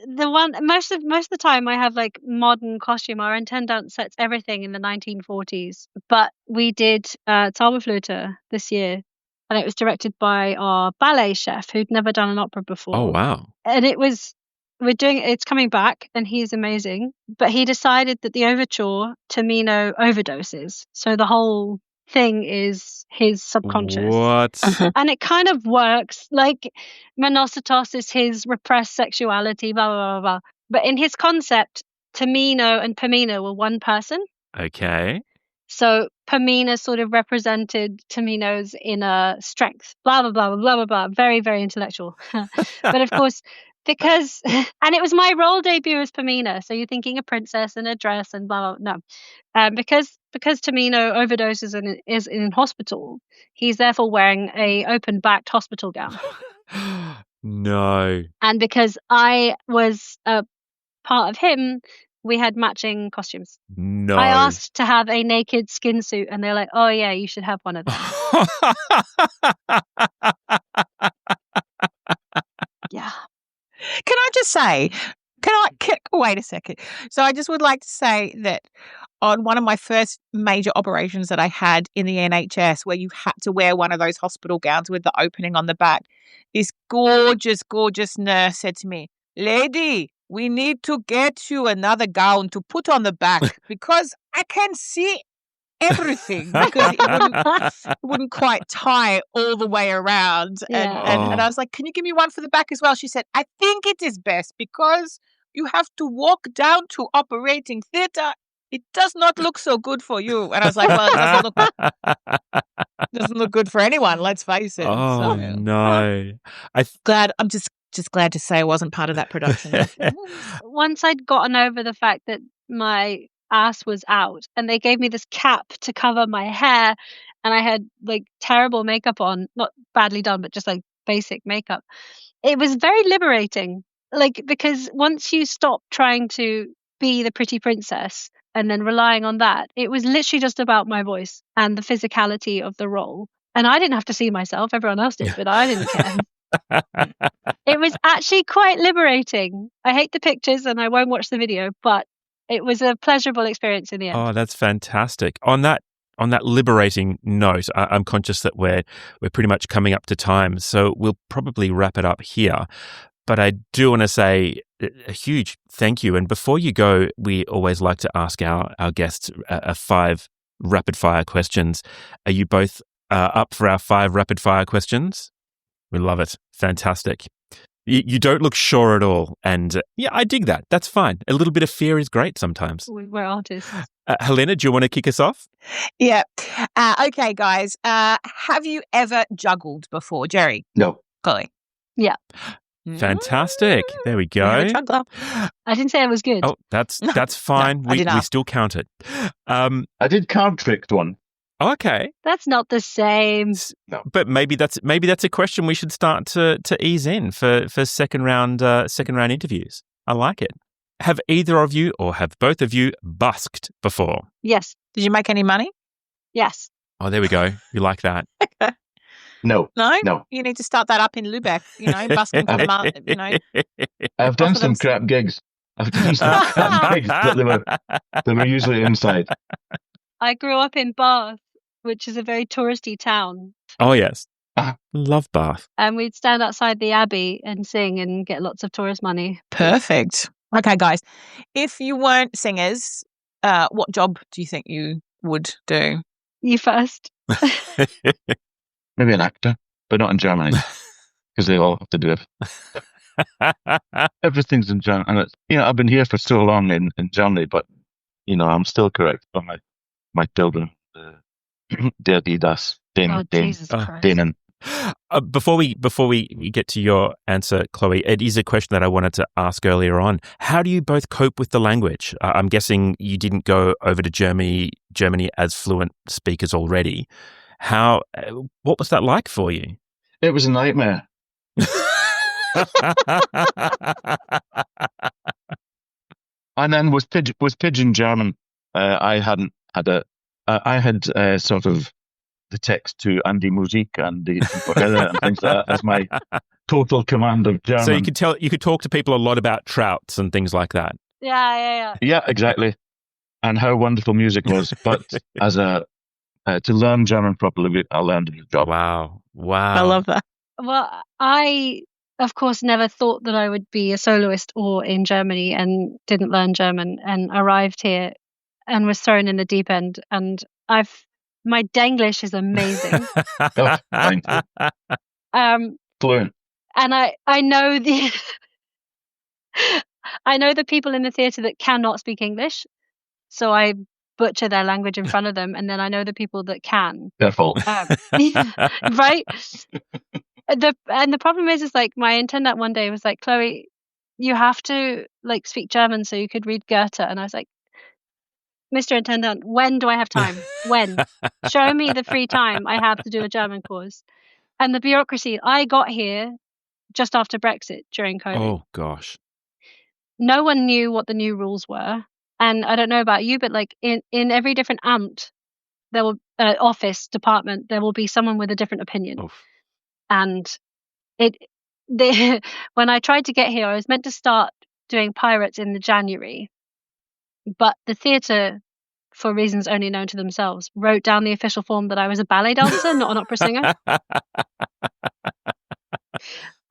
The one most of the time I have like modern costume. Our intendant sets everything in the 1940s. But we did Zauberflöte this year, and it was directed by our ballet chef who'd never done an opera before. Oh wow! And it's coming back, and he's amazing. But he decided that the overture, Tamino overdoses. So the whole thing is his subconscious. What? And it kind of works. Like Monostatos is his repressed sexuality, blah, blah, blah, blah. But in his concept, Tamino and Pamina were one person. Okay. So Pamina sort of represented Tamino's inner strength, blah, blah, blah, blah, blah, blah. Very, very intellectual. But of course, because, and it was my role debut as Pamina. So you're thinking a princess in a dress and blah, blah, no. Because Tamino overdoses and is in hospital, he's therefore wearing a open-backed hospital gown. No. And because I was a part of him, we had matching costumes. No. I asked to have a naked skin suit, and they're like, oh yeah, you should have one of them. Yeah. Can I just say, wait a second. So I just would like to say that on one of my first major operations that I had in the NHS, where you had to wear one of those hospital gowns with the opening on the back, this gorgeous, gorgeous nurse said to me, lady, we need to get you another gown to put on the back because I can see everything because it wouldn't quite tie all the way around. And I was like, can you give me one for the back as well? She said, I think it is best because you have to walk down to operating theatre. It does not look so good for you. And I was like, well, it doesn't look good for anyone, let's face it. Oh, no. I'm just glad to say I wasn't part of that production. Once I'd gotten over the fact that my ass was out and they gave me this cap to cover my hair and I had like terrible makeup on, not badly done, but just like basic makeup. It was very liberating, like, because once you stop trying to be the pretty princess and then relying on that, it was literally just about my voice and the physicality of the role. And I didn't have to see myself, everyone else did, but I didn't care. It was actually quite liberating. I hate the pictures and I won't watch the video, but it was a pleasurable experience in the end. Oh, that's fantastic. On that liberating note, I'm conscious that we're pretty much coming up to time, so we'll probably wrap it up here. But I do want to say a huge thank you. And before you go, we always like to ask our guests 5 rapid fire questions. Are you both up for our 5 rapid fire questions? We love it. Fantastic. You don't look sure at all. And yeah, I dig that. That's fine. A little bit of fear is great sometimes. We're artists. Helena, do you want to kick us off? Yeah. Okay, guys. Have you ever juggled before, Jerry? No. Chloe? Yeah. Fantastic. There we go. You're a juggler. I didn't say I was good. Oh, that's fine. No, we still count it. I did card tricked one. Okay. That's not the same. No. But maybe that's a question we should start to ease in for second round interviews. I like it. Have either of you or have both of you busked before? Yes. Did you make any money? Yes. Oh, there we go. You like that. No. No? You need to start that up in Lubeck, busking for the month, I've done some crap gigs. But they were usually inside. I grew up in Bath, which is a very touristy town. Oh, yes. Love Bath. And we'd stand outside the Abbey and sing and get lots of tourist money. Perfect. Okay, guys. If you weren't singers, what job do you think you would do? You first. Maybe an actor, but not in Germany, because they all have to do it. Everything's in German. And I've been here for so long in Germany, but, I'm still correct on my children. Der, die, das, den, Jesus Christ. denen. Before we get to your answer, Chloe, it is a question that I wanted to ask earlier on. How do you both cope with the language? I'm guessing you didn't go over to Germany as fluent speakers already. What was that like for you? It was a nightmare. And then with Pidgin German, I hadn't had I had sort of the text to Andy Musik and the and things like that as my total command of German. So you could talk to people a lot about trouts and things like that. Yeah. Yeah, exactly. And how wonderful music was. But as to learn German properly, I learned in the job. Wow. I love that. Well, I, of course, never thought that I would be a soloist or in Germany and didn't learn German and arrived here and was thrown in the deep end. And my Denglish is amazing. Oh, thank you. Fluent. And I know I know the people in the theatre that cannot speak English, so I butcher their language in front of them, and then I know the people that can. Their fault. Right? The problem is like my intendant one day was like, Chloe, you have to like speak German so you could read Goethe, and I was like, Mr. Intendant, when do I have time? When? Show me the free time I have to do a German course. And the bureaucracy, I got here just after Brexit during COVID. Oh, gosh. No one knew what the new rules were. And I don't know about you, but like in every different amt, there will office department, there will be someone with a different opinion. Oof. And when I tried to get here, I was meant to start doing Pirates in January. But the theatre, for reasons only known to themselves, wrote down the official form that I was a ballet dancer, not an opera singer.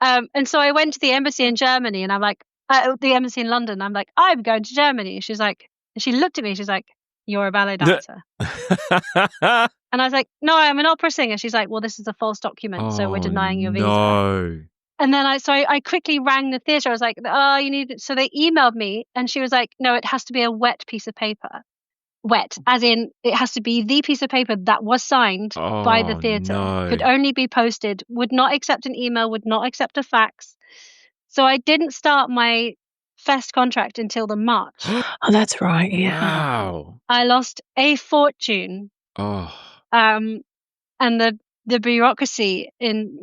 And so I went to the embassy in Germany and I'm like, the embassy in London. I'm like, I'm going to Germany. She's like, and she looked at me. She's like, you're a ballet dancer. And I was like, no, I'm an opera singer. She's like, well, this is a false document, so we're denying your visa. No. And then I quickly rang the theatre. I was like, oh, you need it. So they emailed me, and she was like, no, it has to be a wet piece of paper. Wet, as in it has to be the piece of paper that was signed by the theatre. No. Could only be posted, would not accept an email, would not accept a fax. So I didn't start my Fest contract until the March. Oh, that's right. Yeah. Wow. I lost a fortune. Oh. And the bureaucracy in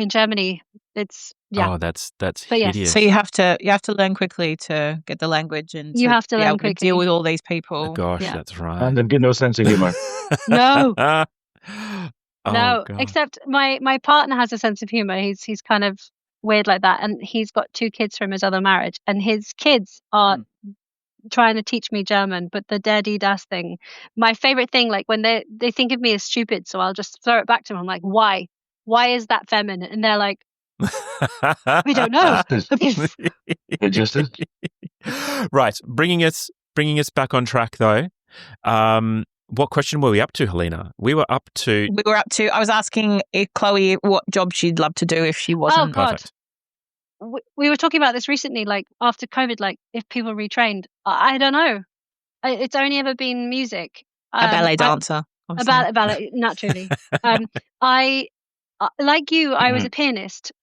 Germany, it's Oh, that's But yes. hideous. So you have to learn quickly to get the language and You have to be learn able to quickly. deal with all these people. Oh, gosh, Yeah. that's right. And they've got no sense of humour. No. Oh, No, God. except my partner has a sense of humor. He's kind of weird like that, and he's got 2 kids from his other marriage, and his kids are trying to teach me German, but the der die das thing. My favorite thing, like when they think of me as stupid, so I'll just throw it back to them. I'm like, why? Why is that feminine? And they're like, we don't know. It just is. Right, bringing us back on track though. What question were we up to, Helena? We were up to. I was asking Chloe what job she'd love to do if she wasn't. Oh, God. Perfect. We were talking about this recently, like after COVID, like if people retrained. I don't know. It's only ever been music. A ballet dancer. A ballet, naturally. I like you. I was a pianist,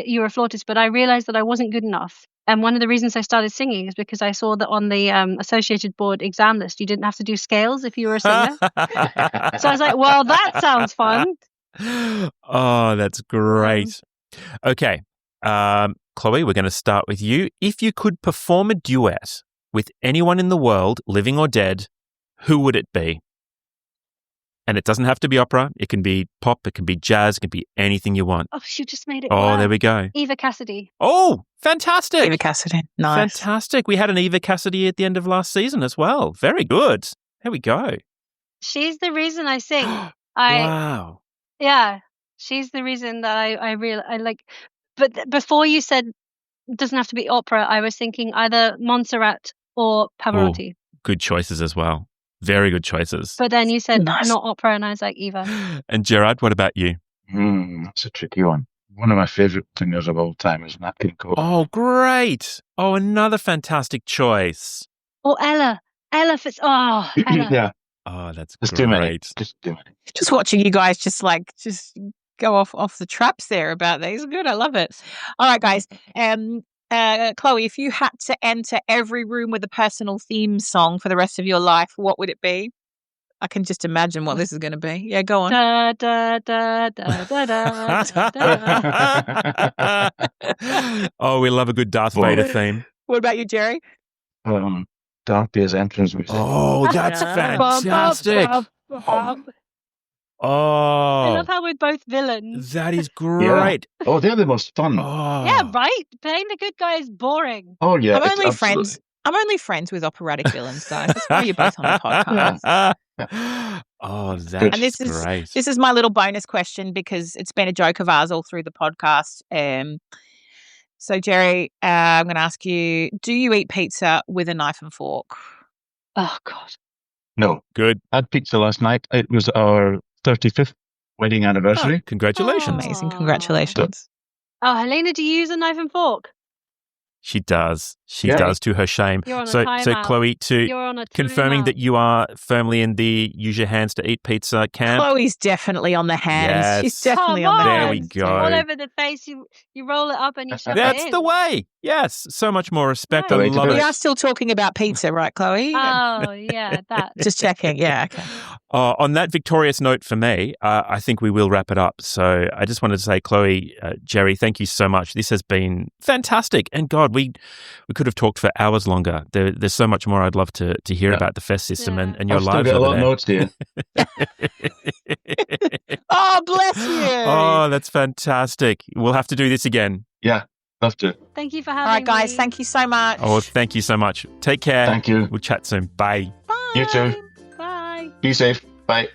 you were a flautist, but I realized that I wasn't good enough. And one of the reasons I started singing is because I saw that on the Associated Board exam list, you didn't have to do scales if you were a singer. So I was like, well, that sounds fun. Oh, that's great. Okay. Chloe, we're going to start with you. If you could perform a duet with anyone in the world, living or dead, who would it be? And it doesn't have to be opera. It can be pop. It can be jazz. It can be anything you want. Oh, you just made it. Oh, wow. there we go. Eva Cassidy. Oh, fantastic. Eva Cassidy. Nice. Fantastic. We had an Eva Cassidy at the end of last season as well. Very good. There we go. She's the reason I sing. Wow. Yeah, she's the reason that I like. But before you said it doesn't have to be opera, I was thinking either Montserrat or Pavarotti. Good choices as well. Very good choices. But then you said Nice. not opera, and I was like, Eva. And Gerard, what about you? That's a tricky one. One of my favourite singers of all time is Nat King Cole. Oh, great. Oh, another fantastic choice. Or Ella. Ella Ella. Yeah, Oh, that's just great. too many. Just too many. Just watching you guys just go off the traps there about these. Good. I love it. All right, guys. Chloe, if you had to enter every room with a personal theme song for the rest of your life, what would it be? I can just imagine what this is going to be. Yeah, go on. Da, da, da, da, da, da, da, da. Oh, we love a good Darth Vader theme. What about you, Jerry? Darby's entrance music. Oh, that's fantastic. I Oh, love how we're both villains. that is great. Oh, they're the most fun. Oh. Yeah, right? Playing the good guy is boring. Oh, yeah. I'm it's only absolutely- friends. I'm only friends with operatic villains, guys. That's why you're both on the podcast. Oh, that's And this is- great. This is my little bonus question because it's been a joke of ours all through the podcast. So, Jerry, I'm going to ask you, do you eat pizza with a knife and fork? Oh, God. No. Good. I had pizza last night. It was our 35th wedding anniversary. Congratulations. Amazing. Aw. Congratulations. Oh, Helena, do you use a knife and fork? She does. She Yeah. does, to her shame. You're on a So timeout. Chloe, You're on a confirming timeout. that you are firmly in the use your hands to eat pizza camp. Chloe's definitely on the hands. Yes. She's definitely Come on the There hands. we go. All over the face, you roll it up and you shove That's it in. the way. Yes. So much more respect. The I way to love do We it. are still talking about pizza, right, Chloe? Oh, yeah, that. Just checking. Yeah, okay. On that victorious note for me, I think we will wrap it up. So I just wanted to say, Chloe, Jerry, thank you so much. This has been fantastic. And God, we could have talked for hours longer. There's so much more I'd love to hear Yeah. about the Fest system Yeah. and your I've still lives got a lot over of notes here. Oh, bless you. Oh, that's fantastic. We'll have to do this again. Yeah, love to. Thank you for All having right, guys. me. Thank you so much. Oh, thank you so much. Take care. Thank you. We'll chat soon. Bye. Bye. You too. Bye. Be safe. Bye.